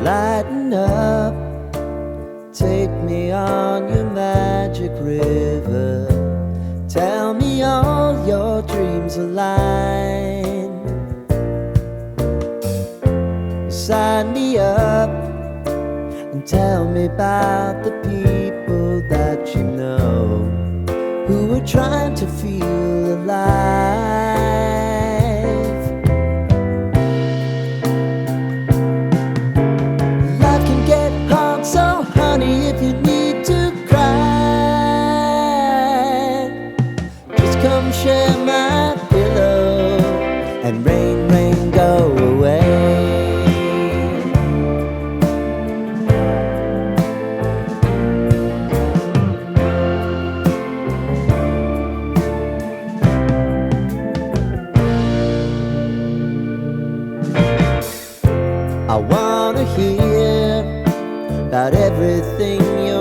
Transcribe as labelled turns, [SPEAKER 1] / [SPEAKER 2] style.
[SPEAKER 1] Lighten up, take me on your magic river. Tell me all your dreams align. Sign me up and tell me about the people that you know who are trying to feel alive. Life can get hard, so honey, if you need to cry, just come share my pillow and rain, rain, go away. I wanna hear about everything you